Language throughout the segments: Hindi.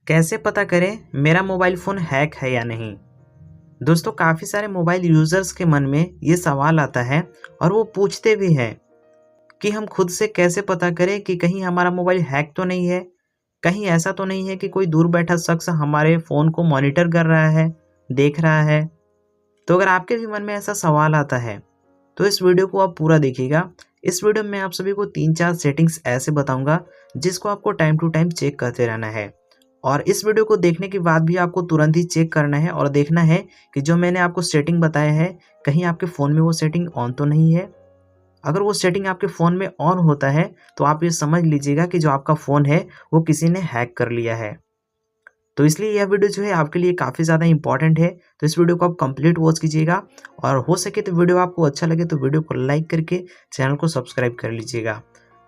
कैसे पता करें मेरा मोबाइल फ़ोन हैक है या नहीं। दोस्तों, काफ़ी सारे मोबाइल यूज़र्स के मन में ये सवाल आता है और वो पूछते भी हैं कि हम खुद से कैसे पता करें कि कहीं हमारा मोबाइल हैक तो नहीं है, कहीं ऐसा तो नहीं है कि कोई दूर बैठा शख्स हमारे फ़ोन को मॉनिटर कर रहा है, देख रहा है। तो अगर आपके भी मन में ऐसा सवाल आता है तो इस वीडियो को आप पूरा देखिएगा। इस वीडियो में आप सभी को 3-4 सेटिंग्स ऐसे बताऊंगा जिसको आपको टाइम टू टाइम चेक करते रहना है। और इस वीडियो को देखने के बाद भी आपको तुरंत ही चेक करना है और देखना है कि जो मैंने आपको सेटिंग बताया है कहीं आपके फ़ोन में वो सेटिंग ऑन तो नहीं है। अगर वो सेटिंग आपके फ़ोन में ऑन होता है तो आप ये समझ लीजिएगा कि जो आपका फ़ोन है वो किसी ने हैक कर लिया है। तो इसलिए यह वीडियो जो है आपके लिए काफ़ी ज़्यादा इंपॉर्टेंट है। तो इस वीडियो को आप कंप्लीट वॉच कीजिएगा और हो सके तो वीडियो आपको अच्छा लगे तो वीडियो को लाइक करके चैनल को सब्सक्राइब कर लीजिएगा।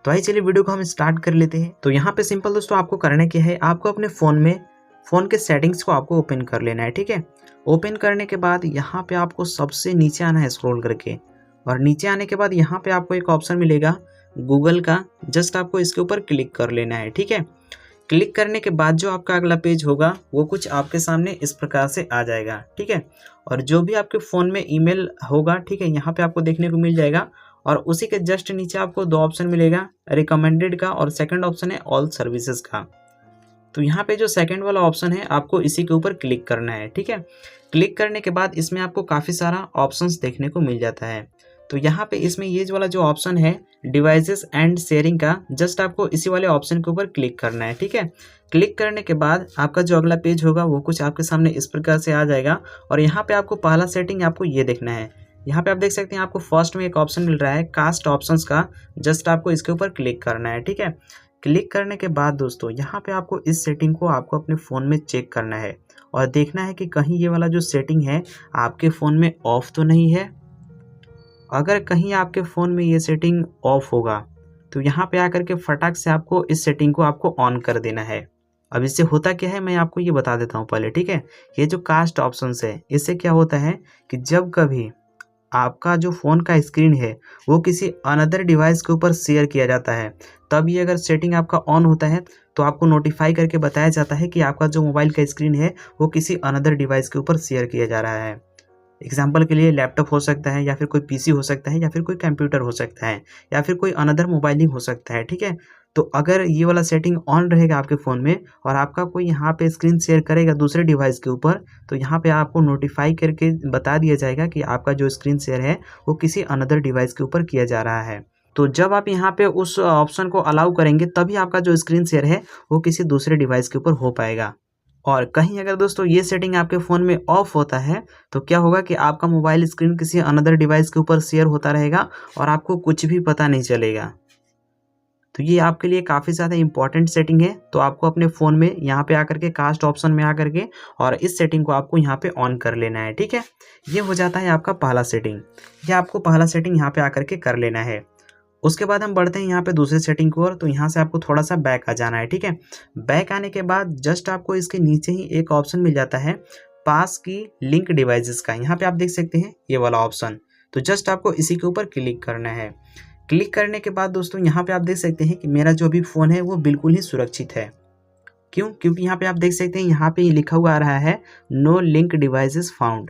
तो आइए चलिए वीडियो को हम स्टार्ट कर लेते हैं। तो यहाँ पे सिंपल दोस्तों आपको करना क्या है, आपको अपने फ़ोन के सेटिंग्स को आपको ओपन कर लेना है। ठीक है, ओपन करने के बाद यहाँ पे आपको सबसे नीचे आना है स्क्रॉल करके, और नीचे आने के बाद यहाँ पे आपको एक ऑप्शन मिलेगा गूगल का। जस्ट आपको इसके ऊपर क्लिक कर लेना है। ठीक है, क्लिक करने के बाद जो आपका अगला पेज होगा वो कुछ आपके सामने इस प्रकार से आ जाएगा। ठीक है, और जो भी आपके फ़ोन में ईमेल होगा, ठीक है, यहाँ पे आपको देखने को मिल जाएगा। और उसी के जस्ट नीचे आपको दो ऑप्शन मिलेगा, रिकमेंडेड का और सेकंड ऑप्शन है ऑल सर्विसेज का। तो यहाँ पे जो सेकंड वाला ऑप्शन है आपको इसी के ऊपर क्लिक करना है। ठीक है, क्लिक करने के बाद इसमें आपको काफ़ी सारा ऑप्शंस देखने को मिल जाता है। तो यहाँ पे इसमें ये वाला जो ऑप्शन है डिवाइसेस एंड शेयरिंग का, जस्ट आपको इसी वाले ऑप्शन के ऊपर क्लिक करना है। ठीक है, क्लिक करने के बाद आपका जो अगला पेज होगा वो कुछ आपके सामने इस प्रकार से आ जाएगा। और यहाँ पे आपको पहला सेटिंग आपको ये देखना है। यहाँ पे आप देख सकते हैं आपको फर्स्ट में एक ऑप्शन मिल रहा है कास्ट ऑप्शंस का, जस्ट आपको इसके ऊपर क्लिक करना है। ठीक है, क्लिक करने के बाद दोस्तों यहाँ पे आपको इस सेटिंग को आपको अपने फ़ोन में चेक करना है और देखना है कि कहीं ये वाला जो सेटिंग है आपके फ़ोन में ऑफ तो नहीं है। अगर कहीं आपके फ़ोन में ये सेटिंग ऑफ होगा तो यहाँ पे आकर के फटाक से आपको इस सेटिंग को आपको ऑन कर देना है। अब इससे होता क्या है मैं आपको ये बता देता हूँ पहले। ठीक है, ये जो कास्ट ऑप्शंस है इससे क्या होता है कि जब कभी आपका जो फ़ोन का स्क्रीन है वो किसी अनदर डिवाइस के ऊपर शेयर किया जाता है, तब ये अगर सेटिंग आपका ऑन होता है तो आपको नोटिफाई करके बताया जाता है कि आपका जो मोबाइल का स्क्रीन है वो किसी अनदर डिवाइस के ऊपर शेयर किया जा रहा है। एग्जाम्पल के लिए लैपटॉप हो सकता है, या फिर कोई पीसी हो सकता है, या फिर कोई कंप्यूटर हो सकता है, या फिर कोई अनदर मोबाइलिंग हो सकता है। ठीक है, तो अगर ये वाला सेटिंग ऑन रहेगा आपके फ़ोन में और आपका कोई यहाँ पे स्क्रीन शेयर करेगा दूसरे डिवाइस के ऊपर, तो यहाँ पे आपको नोटिफाई करके बता दिया जाएगा कि आपका जो स्क्रीन शेयर है वो किसी अनदर डिवाइस के ऊपर किया जा रहा है। तो जब आप यहाँ पे उस ऑप्शन को अलाउ करेंगे तभी आपका जो स्क्रीन शेयर है वो किसी दूसरे डिवाइस के ऊपर हो पाएगा। और कहीं अगर दोस्तों ये सेटिंग आपके फ़ोन में ऑफ होता है तो क्या होगा कि आपका मोबाइल स्क्रीन किसी अनदर डिवाइस के ऊपर शेयर होता रहेगा और आपको कुछ भी पता नहीं चलेगा। तो ये आपके लिए काफ़ी ज़्यादा इंपॉर्टेंट सेटिंग है। तो आपको अपने फ़ोन में यहाँ पे आकर के कास्ट ऑप्शन में आकर के और इस सेटिंग को आपको यहाँ पे ऑन कर लेना है। ठीक है, ये हो जाता है आपका पहला सेटिंग। ये आपको पहला सेटिंग यहाँ पे आकर के कर लेना है। उसके बाद हम बढ़ते हैं यहाँ पे दूसरे सेटिंग की ओर। तो यहाँ से आपको थोड़ा सा बैक आ जाना है। ठीक है, बैक आने के बाद जस्ट आपको इसके नीचे ही एक ऑप्शन मिल जाता है पास की लिंक डिवाइसेस का। यहाँ पे आप देख सकते हैं ये वाला ऑप्शन। तो जस्ट आपको इसी के ऊपर क्लिक करना है। क्लिक करने के बाद दोस्तों यहाँ पे आप देख सकते हैं कि मेरा जो भी फ़ोन है वो बिल्कुल ही सुरक्षित है। क्यों? क्योंकि यहाँ पे आप देख सकते हैं यहाँ पे लिखा हुआ आ रहा है नो लिंक डिवाइसेस फाउंड,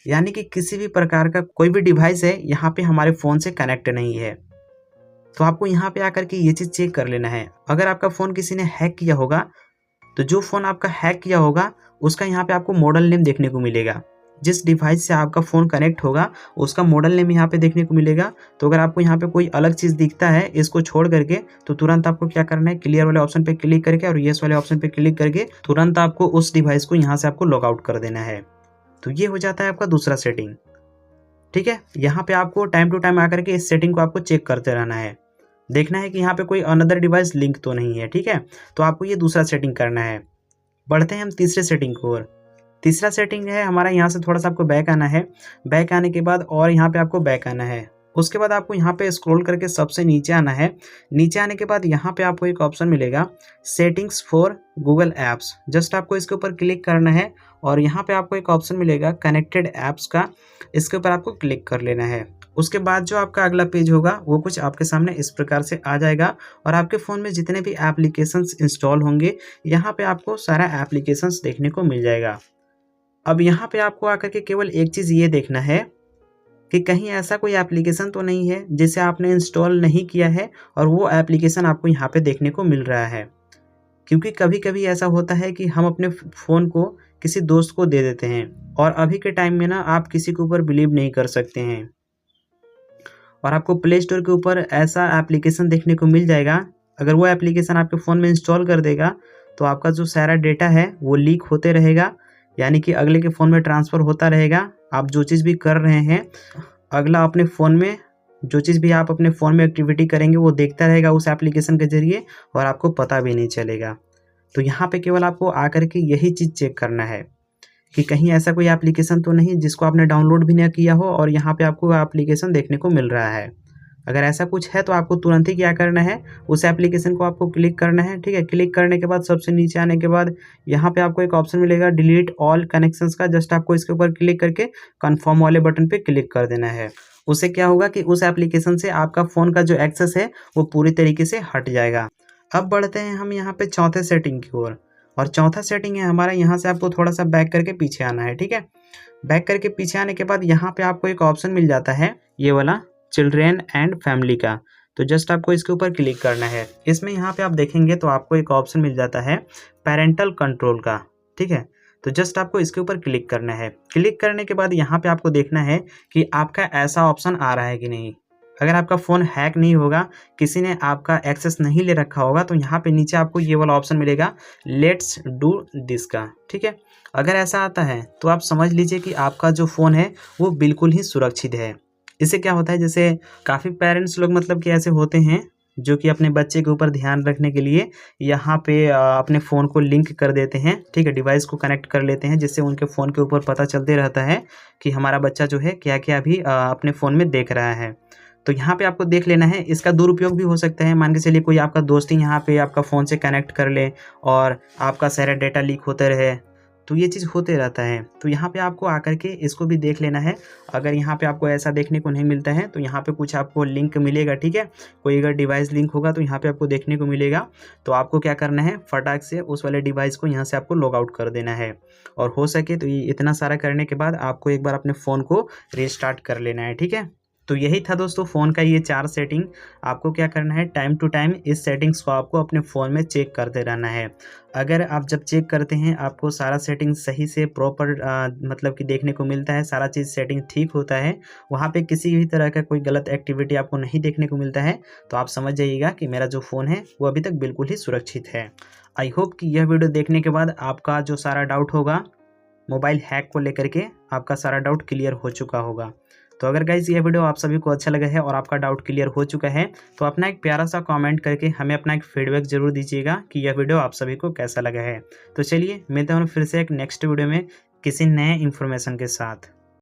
यानी कि किसी भी प्रकार का कोई भी डिवाइस है यहाँ पे हमारे फ़ोन से कनेक्ट नहीं है। तो आपको यहाँ पे आकर के ये चीज़ चेक कर लेना है। अगर आपका फ़ोन किसी ने हैक किया होगा तो जो फ़ोन आपका हैक किया होगा उसका यहाँ पे आपको मॉडल नेम देखने को मिलेगा। जिस डिवाइस से आपका फ़ोन कनेक्ट होगा उसका मॉडल नेम यहाँ पे देखने को मिलेगा। तो अगर आपको यहाँ पे कोई अलग चीज़ दिखता है इसको छोड़ करके तो तुरंत आपको क्या करना है, क्लियर वाले ऑप्शन पे क्लिक करके और येस वाले ऑप्शन पे क्लिक करके तुरंत आपको उस डिवाइस को यहाँ से आपको लॉग आउट कर देना है। तो ये हो जाता है आपका दूसरा सेटिंग। ठीक है, यहाँ पे आपको टाइम टू टाइम आकर के इस सेटिंग को आपको चेक करते रहना है, देखना है कि यहाँ पे कोई अनदर डिवाइस लिंक तो नहीं है। ठीक है, तो आपको ये दूसरा सेटिंग करना है। बढ़ते हैं हम तीसरे सेटिंग की ओर। तीसरा सेटिंग है हमारा, यहाँ से थोड़ा सा आपको बैक आना है। बैक आने के बाद और यहाँ पे आपको बैक आना है। उसके बाद आपको यहाँ पे स्क्रॉल करके सबसे नीचे आना है। नीचे आने के बाद यहाँ पे आपको एक ऑप्शन मिलेगा settings for Google apps. Just आपको इसके ऊपर क्लिक करना है और यहाँ पे आपको एक ऑप्शन मिलेगा कनेक्टेड ऐप्स का, इसके ऊपर आपको क्लिक कर लेना है। उसके बाद जो आपका अगला पेज होगा वो कुछ आपके सामने इस प्रकार से आ जाएगा और आपके फ़ोन में जितने भी एप्लीकेशंस इंस्टॉल होंगे यहाँ पे आपको सारा एप्लीकेशंस देखने को मिल जाएगा। अब यहाँ पे आपको आकर के केवल एक चीज़ ये देखना है कि कहीं ऐसा कोई एप्लीकेशन तो नहीं है जिसे आपने इंस्टॉल नहीं किया है और वो एप्लीकेशन आपको यहाँ पे देखने को मिल रहा है। क्योंकि कभी-कभी ऐसा होता है कि हम अपने फ़ोन को किसी दोस्त को दे देते हैं और अभी के टाइम में ना आप किसी के ऊपर बिलीव नहीं कर सकते हैं और आपको प्ले स्टोर के ऊपर ऐसा एप्लीकेशन देखने को मिल जाएगा, अगर वो एप्लीकेशन आपके फ़ोन में इंस्टॉल कर देगा तो आपका जो सारा डेटा है वो लीक होते रहेगा, यानी कि अगले के फ़ोन में ट्रांसफ़र होता रहेगा। आप जो चीज़ भी कर रहे हैं, अगला अपने फ़ोन में जो चीज़ भी आप अपने फ़ोन में एक्टिविटी करेंगे वो देखता रहेगा उस एप्लीकेशन के ज़रिए और आपको पता भी नहीं चलेगा। तो यहाँ पे केवल आपको आकर के यही चीज़ चेक करना है कि कहीं ऐसा कोई एप्लीकेशन तो नहीं जिसको आपने डाउनलोड भी ना किया हो और यहाँ पे आपको वो एप्लीकेशन देखने को मिल रहा है। अगर ऐसा कुछ है तो आपको तुरंत ही क्या करना है, उस एप्लीकेशन को आपको क्लिक करना है, ठीक है। क्लिक करने के बाद सबसे नीचे आने के बाद यहाँ पे आपको एक ऑप्शन मिलेगा डिलीट ऑल कनेक्शंस का, जस्ट आपको इसके ऊपर क्लिक करके कन्फर्म वाले बटन पे क्लिक कर देना है। उससे क्या होगा कि उस एप्लीकेशन से आपका फ़ोन का जो एक्सेस है वो पूरी तरीके से हट जाएगा। अब बढ़ते हैं हम यहाँ पे चौथे सेटिंग की ओर और चौथा सेटिंग है हमारा, यहाँ से आपको थोड़ा सा बैक करके पीछे आना है, ठीक है। बैक करके पीछे आने के बाद यहाँ पे आपको एक ऑप्शन मिल जाता है ये वाला चिल्ड्रेन एंड फैमिली का, तो जस्ट आपको इसके ऊपर क्लिक करना है। इसमें यहाँ पे आप देखेंगे तो आपको एक ऑप्शन मिल जाता है पेरेंटल कंट्रोल का, ठीक है। तो जस्ट आपको इसके ऊपर क्लिक करना है। क्लिक करने के बाद यहाँ पे आपको देखना है कि आपका ऐसा ऑप्शन आ रहा है कि नहीं। अगर आपका फ़ोन हैक नहीं होगा, किसी ने आपका एक्सेस नहीं ले रखा होगा, तो यहाँ पे नीचे आपको ये वाला ऑप्शन मिलेगा लेट्स डू दिस का, ठीक है। अगर ऐसा आता है तो आप समझ लीजिए कि आपका जो फ़ोन है वो बिल्कुल ही सुरक्षित है। इससे क्या होता है, जैसे काफ़ी पेरेंट्स लोग मतलब कि ऐसे होते हैं जो कि अपने बच्चे के ऊपर ध्यान रखने के लिए यहाँ पे अपने फ़ोन को लिंक कर देते हैं, ठीक है, डिवाइस को कनेक्ट कर लेते हैं, जिससे उनके फ़ोन के ऊपर पता चलते रहता है कि हमारा बच्चा जो है क्या-क्या अभी अपने फ़ोन में देख रहा है। तो यहाँ पे आपको देख लेना है। इसका दुरुपयोग भी हो सकता है, मान के चलिए कोई आपका दोस्त ही यहाँ पे आपका फ़ोन से कनेक्ट कर ले और आपका सारा डेटा लीक होते रहे, तो ये चीज़ होते रहता है। तो यहाँ पे आपको आकर के इसको भी देख लेना है। अगर यहाँ पे आपको ऐसा देखने को नहीं मिलता है तो यहाँ पे कुछ आपको लिंक मिलेगा, ठीक है। कोई अगर डिवाइस लिंक होगा तो यहाँ पे आपको देखने को मिलेगा। तो आपको क्या करना है, फटाक से उस वाले डिवाइस को यहाँ से आपको लॉग आउट कर देना है और हो सके तो ये इतना सारा करने के बाद आपको एक बार अपने फ़ोन को रीस्टार्ट कर लेना है, ठीक है। तो यही था दोस्तों फ़ोन का ये 4 सेटिंग। आपको क्या करना है, टाइम टू टाइम इस सेटिंग्स को आपको अपने फ़ोन में चेक करते रहना है। अगर आप जब चेक करते हैं आपको सारा सेटिंग सही से प्रॉपर मतलब कि देखने को मिलता है, सारा चीज़ सेटिंग ठीक होता है, वहाँ पे किसी भी तरह का कोई गलत एक्टिविटी आपको नहीं देखने को मिलता है, तो आप समझ जाइएगा कि मेरा जो फ़ोन है वो अभी तक बिल्कुल ही सुरक्षित है। आई होप कि यह वीडियो देखने के बाद आपका जो सारा डाउट होगा मोबाइल हैक को लेकर के, आपका सारा डाउट क्लियर हो चुका होगा। तो अगर गाइज़ ये वीडियो आप सभी को अच्छा लगा है और आपका डाउट क्लियर हो चुका है, तो अपना एक प्यारा सा कमेंट करके हमें अपना एक फीडबैक ज़रूर दीजिएगा कि यह वीडियो आप सभी को कैसा लगा है। तो चलिए मिलते हैं फिर से एक नेक्स्ट वीडियो में किसी नए इन्फॉर्मेशन के साथ।